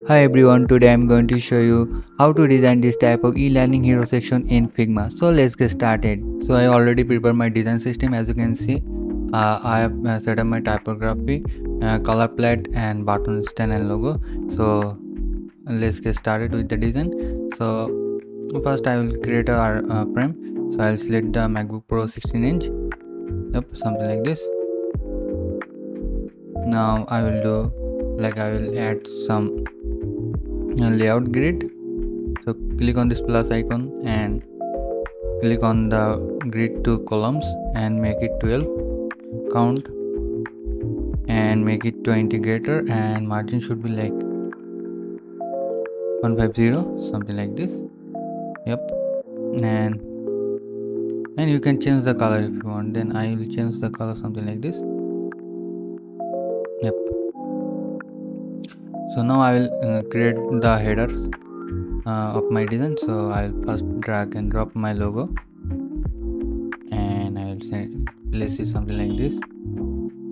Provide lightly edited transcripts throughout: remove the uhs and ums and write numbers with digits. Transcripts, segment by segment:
Hi everyone, today I'm going to show you how to design this type of e-learning hero section in Figma. So let's get started. So I already prepared my design system. As you can see, I have set up my typography, color palette and button stand and logo. So let's get started with the design. So first I will create a frame. So I'll select the MacBook Pro 16 inch. Yep, something like this. Now I will do I will add some layout grid. So click on this plus icon and click on the grid to columns and make it 12 count and make it to integrator and margin should be like 150, something like this. Yep. And you can change the color if you want. Then I will change the color something like this. Yep. So now I will create the headers of my design. So I'll first drag and drop my logo and I'll place it something like this,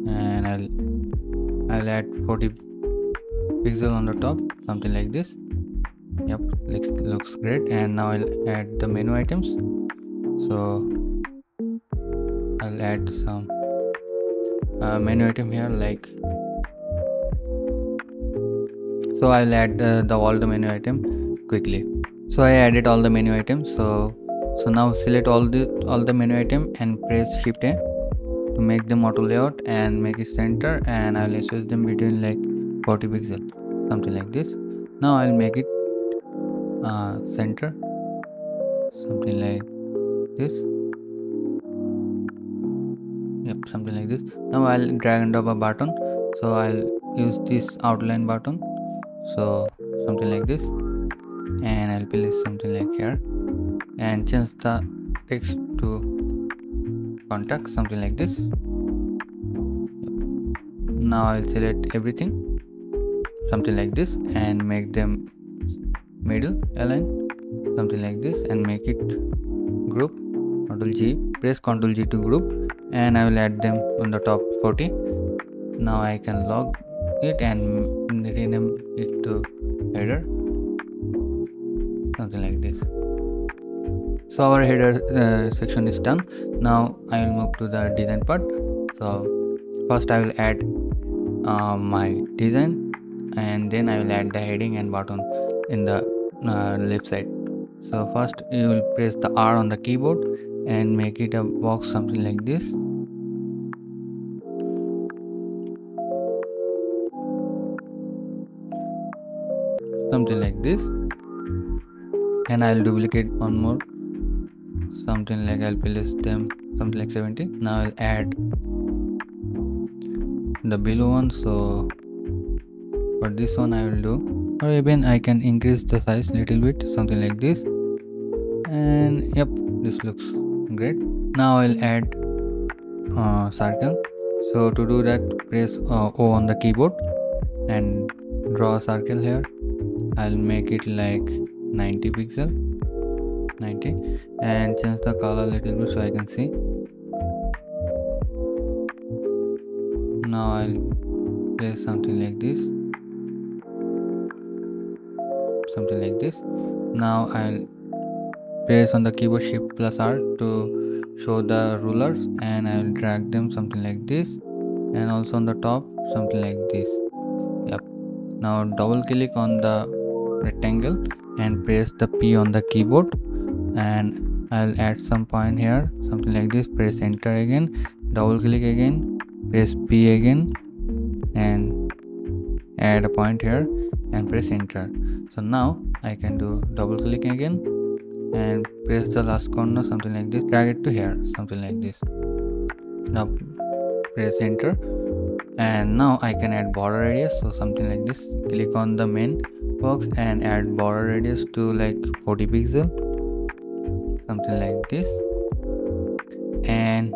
and I'll add 40 pixel on the top, something like this. Yep, looks great. And now I'll add the menu items. So I'll add some menu item here, so I'll add all the menu item quickly. So I added all the menu items. So now select all the menu item and press shift A to make them auto layout and make it center, and I'll switch them between like 40 pixel, something like this. Now I'll make it center, something like this. Yep, something like this. Now I'll drag and drop a button. So I'll use this outline button, so something like this, and I'll place something like here and change the text to contact, something like this. Now I'll select everything, something like this, and make them middle align, something like this, and make it group. Ctrl G, press Ctrl G to group, and I will add them on the top 40. Now I can log it and rename it to header, something like this. So our header section is done. Now I will move to the design part. So first I will add my design, and then I will add the heading and button in the left side. So first you will press the R on the keyboard and make it a box, something like this. Something like this, and I'll duplicate one more, something like I'll place them something like 70. Now I'll add the below one. So for this one I will do, or even I can increase the size little bit, something like this. And yep, this looks great. Now I'll add circle. So to do that, press O on the keyboard and draw a circle here. I'll make it like 90 pixel, 90, and change the color a little bit so I can see. Now I'll place something like this, something like this. Now I'll press on the keyboard shift plus R to show the rulers, and I'll drag them something like this, and also on the top something like this. Yep. Now double click on the rectangle and press the P on the keyboard, and I'll add some point here, something like this. Press enter again, double click again, press P again, and add a point here and press enter. So now I can do double click again and press the last corner, something like this, drag it to here, something like this. Now press enter, and now I can add border radius. So something like this, click on the main box and add border radius to like 40 pixel, something like this, and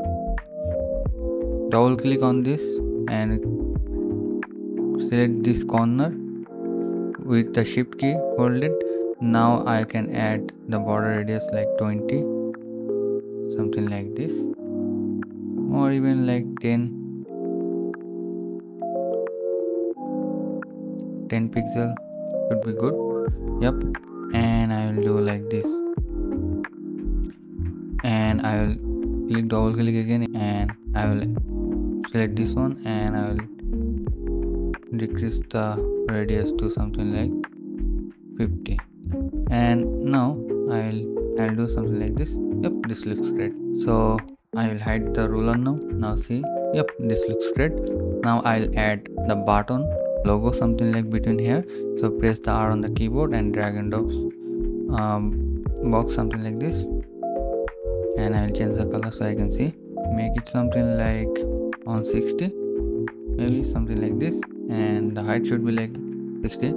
double click on this and select this corner with the shift key, hold it. Now I can add the border radius like 20, something like this, or even like 10 pixel, should be good. Yep. And I will do like this, and I will double click again, and I will select this one, and I will decrease the radius to something like 50. And now I'll do something like this. Yep, this looks great. So I will hide the ruler now. Now see, yep, this looks great. Now I'll add the button logo something like between here. So press the R on the keyboard and drag and drop box something like this, and I'll change the color so I can see. Make it something like 160, maybe something like this, and the height should be like 60,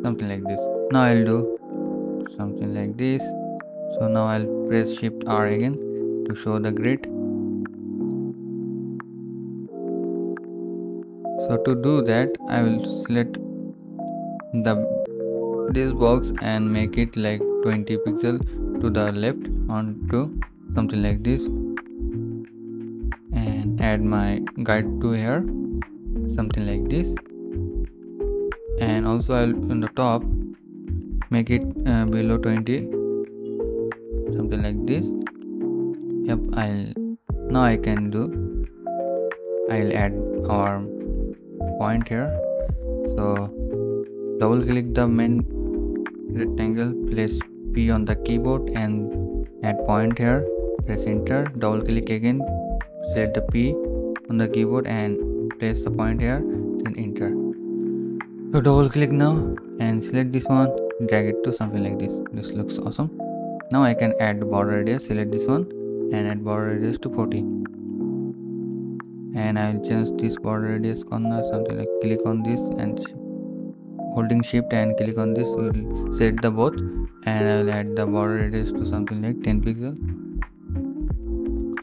something like this. Now I'll do something like this. So now I'll press Shift R again to show the grid. So to do that, I will select the this box and make it like 20 pixel to the left onto something like this, and add my guide to here something like this. And also I'll on the top make it below 20, something like this. Yep, now I can do, I'll add our point here. So double click the main rectangle, place P on the keyboard and add point here, press enter, double click again, select the P on the keyboard and place the point here, then enter. So double click now and select this one, drag it to something like this. This looks awesome. Now I can add border radius, select this one and add border radius to 40. And I'll change this border radius corner something like, click on this and holding shift and click on this will set the both, and I will add the border radius to something like 10 pixel,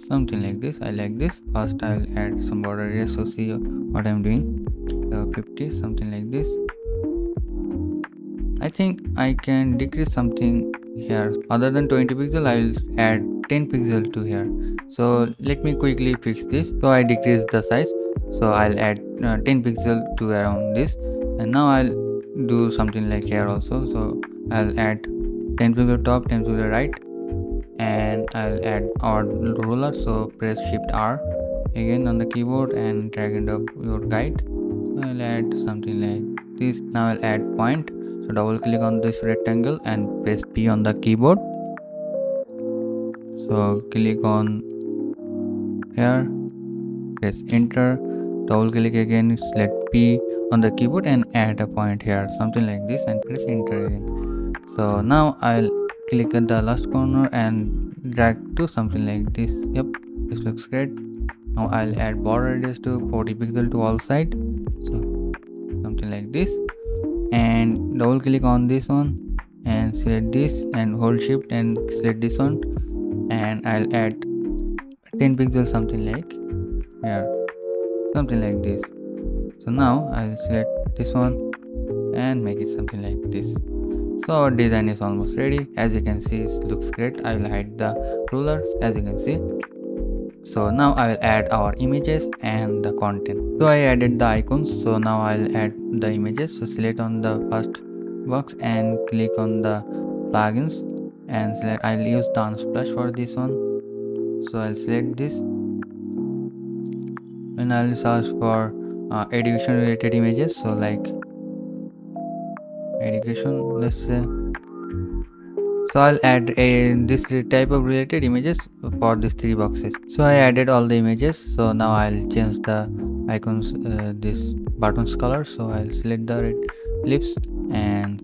something like this. I like this. First I will add some border radius, so see what I'm doing. 50, something like this. I think I can decrease something here. Other than 20 pixel, I will add 10 pixel to here. So let me quickly fix this. So I decrease the size. So I'll add 10 pixel to around this. And now I'll do something like here also. So I'll add 10 pixel top, 10 pixel right. And I'll add our ruler. So press Shift R again on the keyboard and drag and drop your guide. So I'll add something like this. Now I'll add point. So double click on this rectangle and press P on the keyboard. So click on here, press enter, double click again, select P on the keyboard and add a point here, something like this, and press enter again. So now I'll click at the last corner and drag to something like this. Yep, this looks great. Now I'll add border radius to 40 pixel to all side, so something like this, and double click on this one and select this and hold shift and select this one, and I'll add 10 pixels something like here, something like this. So now I'll select this one and make it something like this. So our design is almost ready. As you can see, it looks great. I will hide the rulers, as you can see. So now I will add our images and the content. So I added the icons. So now I'll add the images. So select on the first box and click on the plugins and select, I'll use the unsplash for this one. So I'll select this and I'll search for education related images. So like education, let's say. So I'll add this type of related images for these three boxes. So I added all the images. So now I'll change the icons, this buttons color. So I'll select the red lips and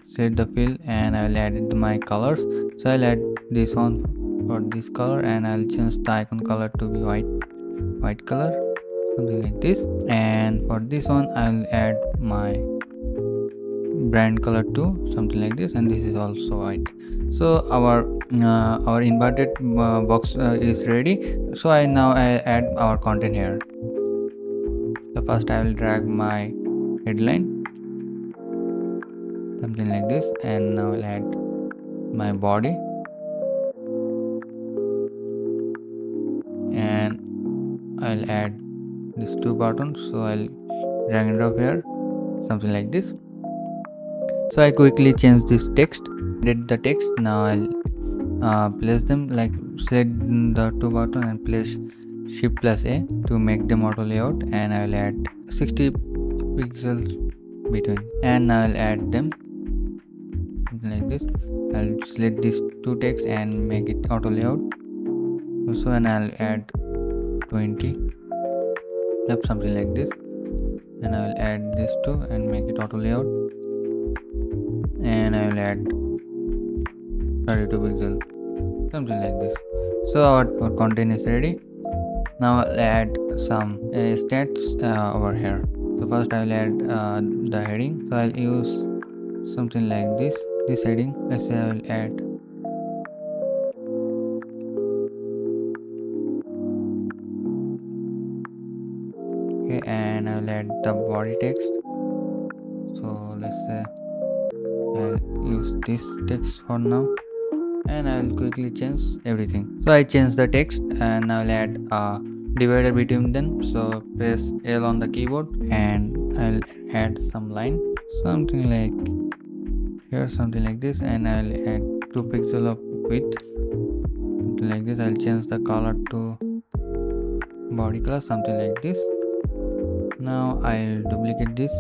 select the fill, and I'll add my colors. So I'll add this one for this color, and I'll change the icon color to be white color, something like this. And for this one I'll add my brand color to something like this, and this is also white. So our inverted box is ready. So I add our content here. So first I will drag my headline, something like this, and now I'll add my body, and I'll add these two buttons. So I'll drag and drop here, something like this. So I quickly change this text, edit the text. Now I'll place them, like select the two button and place shift plus A to make them auto layout, and I will add 60 pixels between, and I will add them something like this. I'll select these two text and make it auto layout also, and I'll add 20 yep, something like this, and I will add this two and make it auto layout, and I will add 32 pixels, something like this. So our content is ready. Now I'll add some stats over here. So first I will add the heading. So I'll use something like this heading. Let's say I will add okay, and I will add the body text. So let's say I'll use this text for now, and I'll quickly change everything. So I change the text, and I'll add a divider between them. So press L on the keyboard, and I'll add some line, something like here, something like this, and I'll add 2 pixels of width, something like this. I'll change the color to body color, something like this. Now I'll duplicate this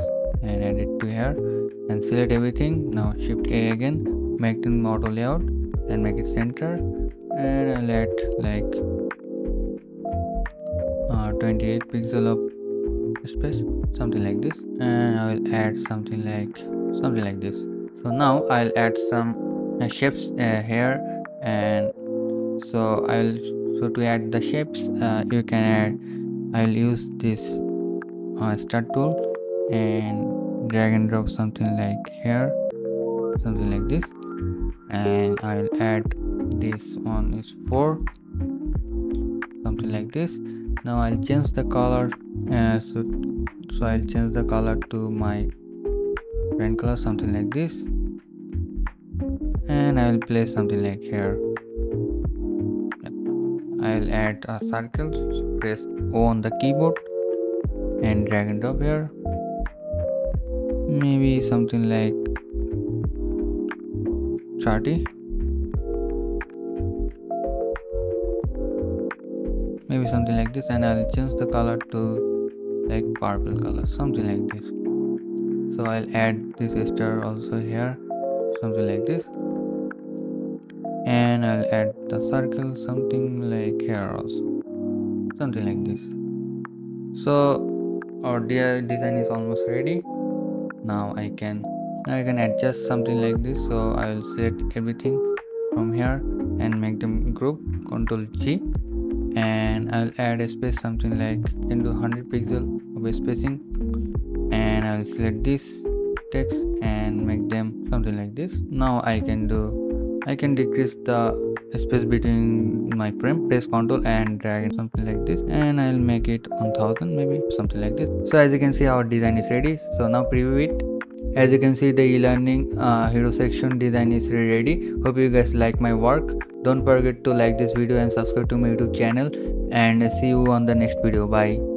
and add it to here and select everything. Now shift A again, make them auto layout and make it center, and I'll add like 28 pixel of space, something like this, and I will add something like this. So now I'll add some shapes here, and so to add the shapes you can add, I'll use this start tool and drag and drop something like here, something like this, and I'll add this one is 4, something like this. Now I'll change the color, so I'll change the color to my brand color, something like this, and I'll place something like here. I'll add a circle, so press O on the keyboard and drag and drop here, maybe something like 30, maybe something like this, and I'll change the color to like purple color, something like this. So I'll add this star also here, something like this, and I'll add the circle, something like here also, something like this. So our design is almost ready. Now I can adjust something like this. So I will select everything from here and make them group, Ctrl G, and I'll add a space, something like into 100 pixel of spacing, and I'll select this text and make them something like this. Now I can decrease the space between my frame, press Ctrl and drag it, something like this, and I'll make it 1000, maybe something like this. So as you can see, our design is ready. So now preview it. As you can see, the e-learning hero section design is ready. Hope you guys like my work. Don't forget to like this video and subscribe to my YouTube channel, and see you on the next video. Bye.